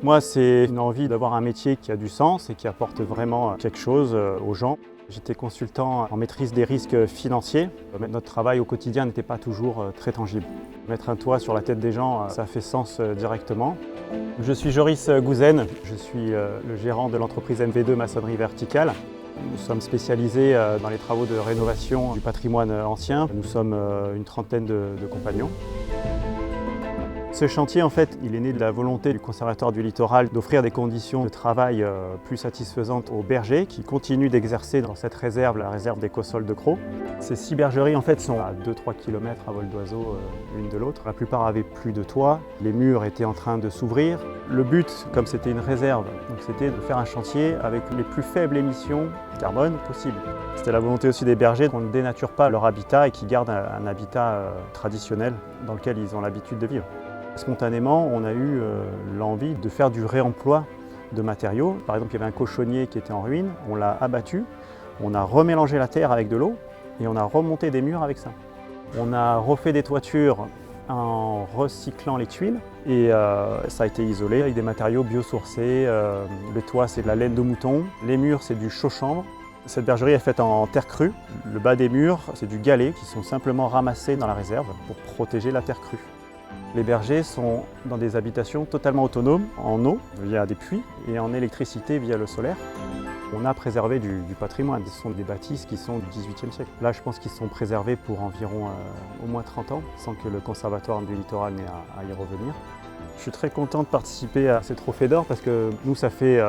Moi, c'est une envie d'avoir un métier qui a du sens et qui apporte vraiment quelque chose aux gens. J'étais consultant en maîtrise des risques financiers. Notre travail au quotidien n'était pas toujours très tangible. Mettre un toit sur la tête des gens, ça fait sens directement. Je suis Joris Gouzen, je suis le gérant de l'entreprise MV2 Maçonnerie Verticale. Nous sommes spécialisés dans les travaux de rénovation du patrimoine ancien. Nous sommes une trentaine de compagnons. Ce chantier, en fait, il est né de la volonté du Conservatoire du Littoral d'offrir des conditions de travail plus satisfaisantes aux bergers qui continuent d'exercer dans cette réserve, la réserve des Cossols de Crau. Ces 6 bergeries, en fait, sont à 2-3 km à vol d'oiseau l'une de l'autre. La plupart avaient plus de toit, les murs étaient en train de s'ouvrir. Le but, comme c'était une réserve, c'était de faire un chantier avec les plus faibles émissions carbone possibles. C'était la volonté aussi des bergers qu'on ne dénature pas leur habitat et qu'ils gardent un habitat traditionnel dans lequel ils ont l'habitude de vivre. Spontanément, on a eu l'envie de faire du réemploi de matériaux. Par exemple, il y avait un cochonnier qui était en ruine, on l'a abattu, on a remélangé la terre avec de l'eau et on a remonté des murs avec ça. On a refait des toitures en recyclant les tuiles et ça a été isolé avec des matériaux biosourcés. Le toit, c'est de la laine de mouton, les murs, c'est du chaux-chanvre. Cette bergerie est faite en terre crue. Le bas des murs, c'est du galet qui sont simplement ramassés dans la réserve pour protéger la terre crue. Les bergers sont dans des habitations totalement autonomes, en eau via des puits et en électricité via le solaire. On a préservé du patrimoine. Ce sont des bâtisses qui sont du XVIIIe siècle. Là, je pense qu'ils sont préservés pour environ au moins 30 ans, sans que le Conservatoire du Littoral n'ait à y revenir. Je suis très content de participer à ces trophées d'or parce que nous, ça fait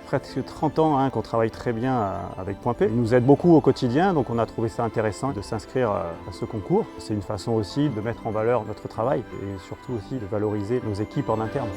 presque 30 ans qu'on travaille très bien avec Point P. Ils nous aident beaucoup au quotidien, donc on a trouvé ça intéressant de s'inscrire à ce concours. C'est une façon aussi de mettre en valeur notre travail et surtout aussi de valoriser nos équipes en interne.